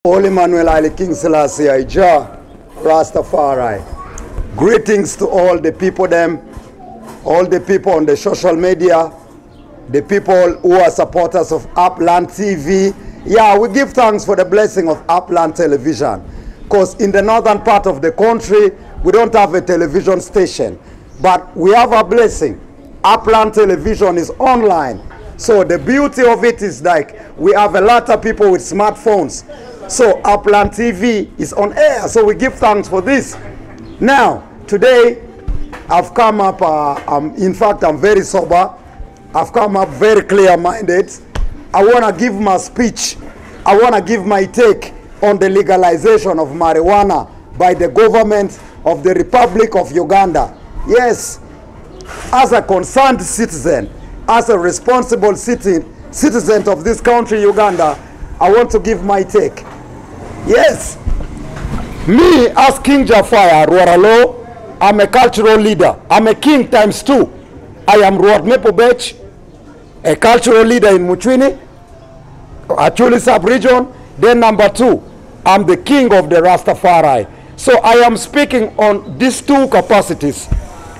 Holy Emmanuel Ali King Selassie Jah, Rastafari. Greetings to all the people all the people on the social media, the people who are supporters of Upland TV. Yeah, we give thanks for the blessing of Upland Television, because in the northern part of the country, we don't have a television station, but we have a blessing. Upland Television is online. So the beauty of it is like we have a lot of people with smartphones. So Upland TV is on air. So we give thanks for this. Now, today, I've come up, in fact, I'm very sober. I've come up very clear-minded. I want to give my speech. I want to give my take on the legalization of marijuana by the government of the Republic of Uganda. Yes, as a concerned citizen, as a responsible citizen of this country, Uganda, I want to give my take. Yes, me as King Jafaya Rwot Aloo, I'm a cultural leader. I'm a king times two. I am Rwot Mepobech, a cultural leader in Muchwini, Achuli sub-region. Then number two, I'm the king of the Rastafari. So I am speaking on these two capacities.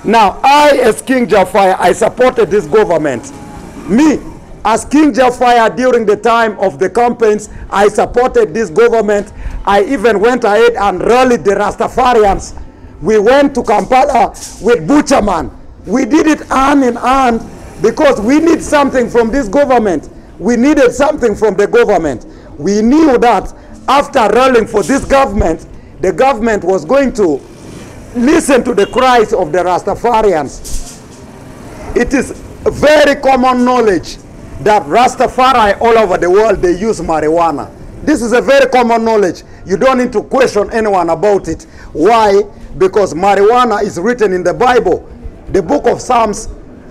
Now, I as King Jafaya, I supported this government. Me, as King Jafaya during the time of the campaigns, I supported this government. I even went ahead and rallied the Rastafarians. We went to Kampala with Butcherman. We did it hand in hand because we need something from this government. We needed something from the government. We knew that after rallying for this government, the government was going to listen to the cries of the Rastafarians. It is very common knowledge that Rastafari all over the world, they use marijuana. This is a very common knowledge. You don't need to question anyone about it. Why? Because marijuana is written in the Bible, the book of Psalms,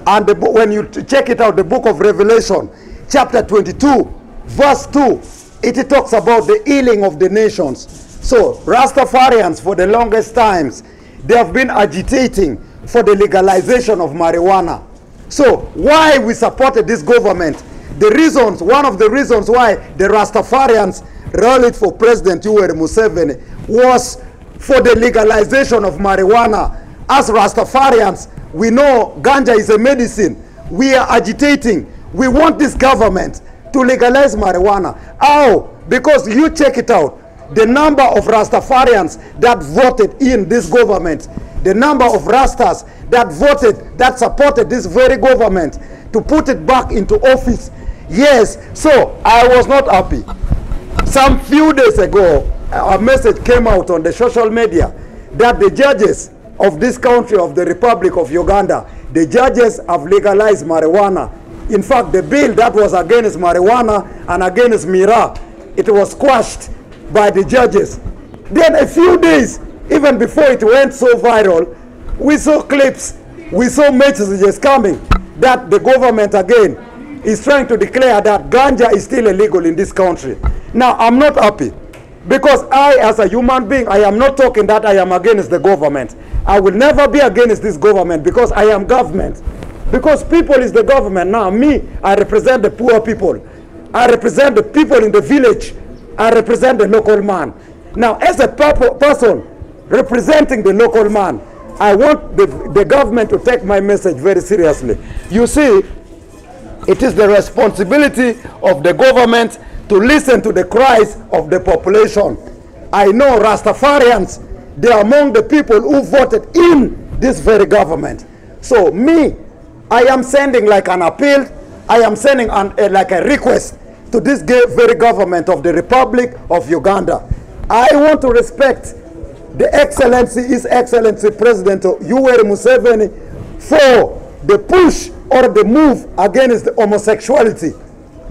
and the book, when you check it out, the book of Revelation, chapter 22, verse 2, it talks about the healing of the nations. So Rastafarians, for the longest times, they have been agitating for the legalization of marijuana. So why we supported this government, the reasons, one of the reasons why the Rastafarians rallied for President Yoweri Museveni was for the legalization of marijuana. As Rastafarians, we know ganja is a medicine. We are agitating. We want this government to legalize marijuana. How? Because you check it out. The number of Rastafarians that voted in this government, the number of Rastas that voted, that supported this very government to put it back into office. Yes, so I was not happy. Some few days ago, a message came out on the social media that the judges of this country, of the Republic of Uganda, the judges have legalized marijuana. In fact, the bill that was against marijuana and against Mira, it was squashed by the judges. Then a few days, even before it went so viral, we saw clips, we saw messages coming that the government again is trying to declare that ganja is still illegal in this country. Now, I'm not happy because I, as a human being, I am not talking that I am against the government. I will never be against this government because I am government. Because people is the government. Now, me, I represent the poor people. I represent the people in the village. I represent the local man. Now, as a person representing the local man, I want the government to take my message very seriously. You see, it is the responsibility of the government to listen to the cries of the population. I know Rastafarians, they are among the people who voted in this very government. So me, I am sending like an appeal, I am sending like a request to this very government of the Republic of Uganda. I want to respect the Excellency, His Excellency President Yoweri Museveni for the push or the move against the homosexuality.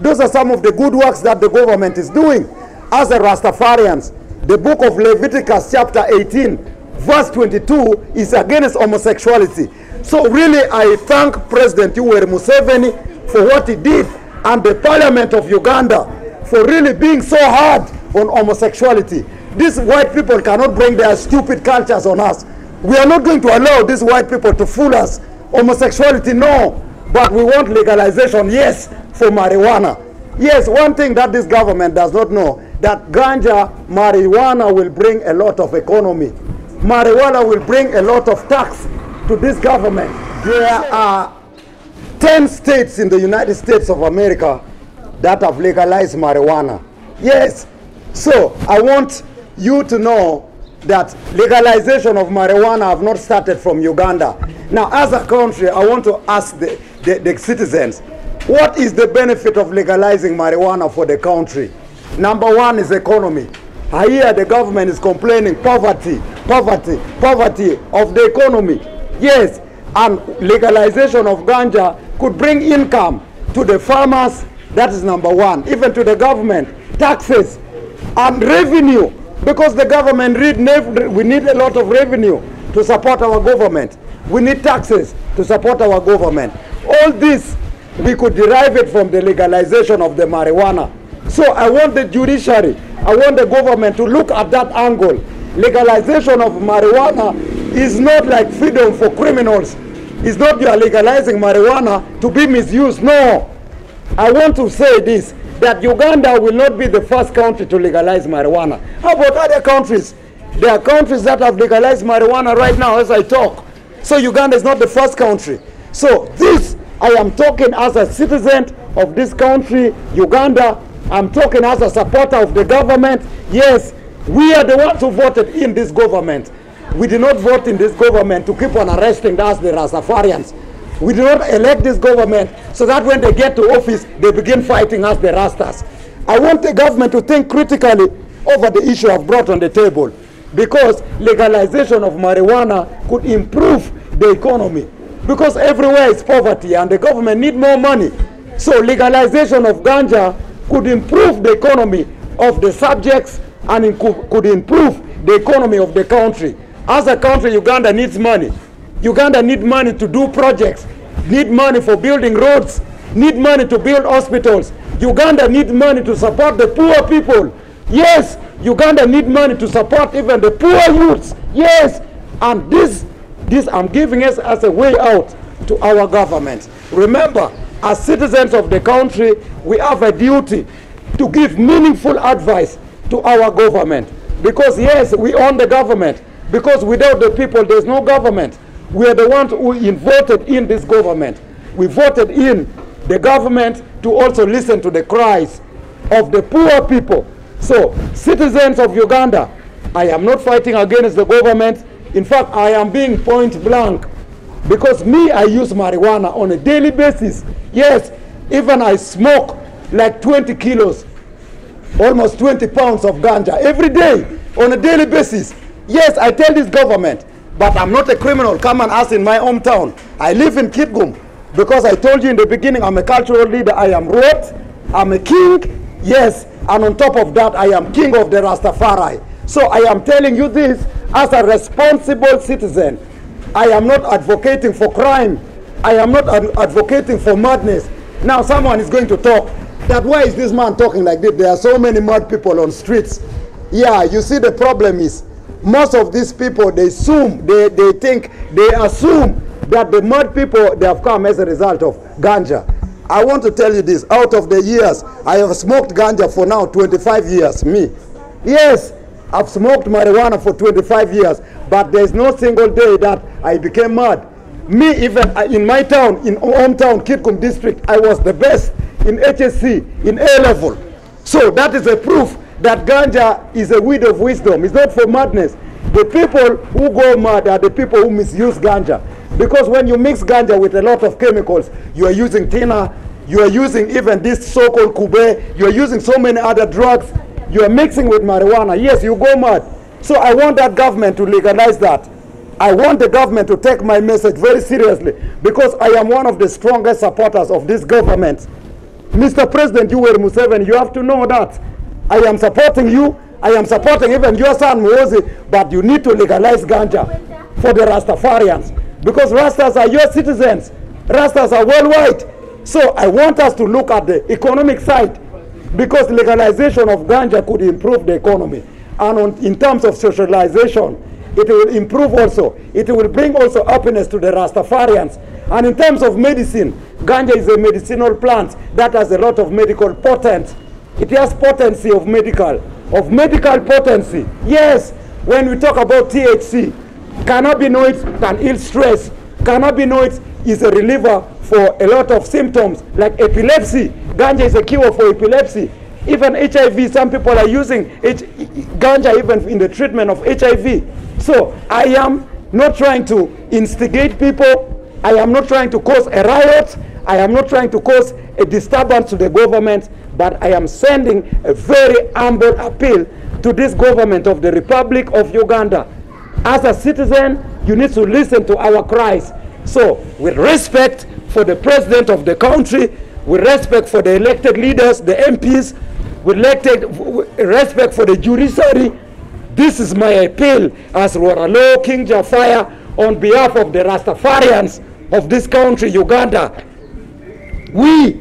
Those are some of the good works that the government is doing. As a Rastafarians, the book of Leviticus chapter 18, verse 22 is against homosexuality. So really, I thank President Yoweri Museveni for what he did, and the Parliament of Uganda for really being so hard on homosexuality. These white people cannot bring their stupid cultures on us. We are not going to allow these white people to fool us. Homosexuality, no. But we want legalization, yes, for marijuana. Yes, one thing that this government does not know, that ganja, marijuana will bring a lot of economy. Marijuana will bring a lot of tax to this government. There are 10 states in the United States of America that have legalized marijuana. Yes. So I want you to know that legalization of marijuana have not started from Uganda. Now, as a country, I want to ask the citizens, what is the benefit of legalizing marijuana for the country? Number one is economy. I hear the government is complaining poverty of the economy. Yes, and legalization of ganja could bring income to the farmers. That is number one. Even to the government, taxes and revenue, because the government we need a lot of revenue to support our government. We need taxes to support our government. All this, we could derive it from the legalization of the marijuana. So I want the judiciary, I want the government to look at that angle. Legalization of marijuana is not like freedom for criminals. It's not you are legalizing marijuana to be misused. No. I want to say this, that Uganda will not be the first country to legalize marijuana. How about other countries? There are countries that have legalized marijuana right now as I talk. So Uganda is not the first country. So this, I am talking as a citizen of this country, Uganda. I'm talking as a supporter of the government. Yes, we are the ones who voted in this government. We did not vote in this government to keep on arresting us, the Rastafarians. We did not elect this government so that when they get to office, they begin fighting us, the Rastas. I want the government to think critically over the issue I've brought on the table, because legalization of marijuana could improve the economy, because everywhere is poverty and the government need more money. So legalization of ganja could improve the economy of the subjects, and it could improve the economy of the country. As a country, Uganda needs money. Uganda needs money to do projects, need money for building roads, need money to build hospitals. Uganda needs money to support the poor people. Yes, Uganda needs money to support even the poor youths. Yes, and this I'm giving us as a way out to our government. Remember, as citizens of the country, we have a duty to give meaningful advice to our government. Because yes, we own the government. Because without the people, there's no government. We are the ones who voted in this government. We voted in the government to also listen to the cries of the poor people. So, citizens of Uganda, I am not fighting against the government. In fact, I am being point blank. Because me, I use marijuana on a daily basis. Yes, even I smoke like 20 kilos, almost 20 pounds of ganja every day on a daily basis. Yes, I tell this government, but I'm not a criminal. Come and ask in my hometown. I live in Kitgum, because I told you in the beginning, I'm a cultural leader. I am Rwot, I'm a king. Yes, and on top of that, I am king of the Rastafari. So I am telling you this as a responsible citizen. I am not advocating for crime. I am not advocating for madness. Now someone is going to talk that why is this man talking like this? There are so many mad people on streets. Yeah, you see, the problem is most of these people, they assume that the mad people, they have come as a result of ganja. I want to tell you this, out of the years, I have smoked ganja for now 25 years, me. Yes, I've smoked marijuana for 25 years, but there's no single day that I became mad. Me, even in my town, in hometown, Kitgum district, I was the best in HSC, in A level. So that is a proof that ganja is a weed of wisdom. It's not for madness. The people who go mad are the people who misuse ganja. Because when you mix ganja with a lot of chemicals, you are using tina, you are using even this so-called kube, you are using so many other drugs, you are mixing with marijuana. Yes, you go mad. So I want that government to legalize that. I want the government to take my message very seriously, because I am one of the strongest supporters of this government. Mr. President Yoweri Museveni, you have to know that. I am supporting you. I am supporting even your son Muhoozi, but you need to legalize ganja for the Rastafarians, because Rastas are your citizens. Rastas are worldwide. So I want us to look at the economic side, because legalization of ganja could improve the economy. And in terms of socialization, it will improve also. It will bring also happiness to the Rastafarians. And in terms of medicine, ganja is a medicinal plant that has a lot of medical potent It has potency of medical potency. Yes, when we talk about THC, cannabinoids can heal stress. Cannabinoids is a reliever for a lot of symptoms like epilepsy. Ganja is a cure for epilepsy. Even HIV, some people are using ganja even in the treatment of HIV. So I am not trying to instigate people. I am not trying to cause a riot. I am not trying to cause a disturbance to the government, but I am sending a very humble appeal to this government of the Republic of Uganda. As a citizen, you need to listen to our cries. So, with respect for the president of the country, with respect for the elected leaders, the MPs, with respect for the judiciary, this is my appeal as Rwot Lobokoloro King Jafaya on behalf of the Rastafarians of this country, Uganda. We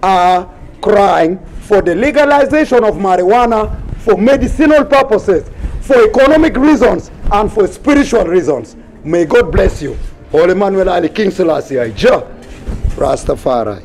are crying for the legalization of marijuana for medicinal purposes, for economic reasons, and for spiritual reasons. May God bless you. Holy Emmanuel Ali King Selassie, Rastafari.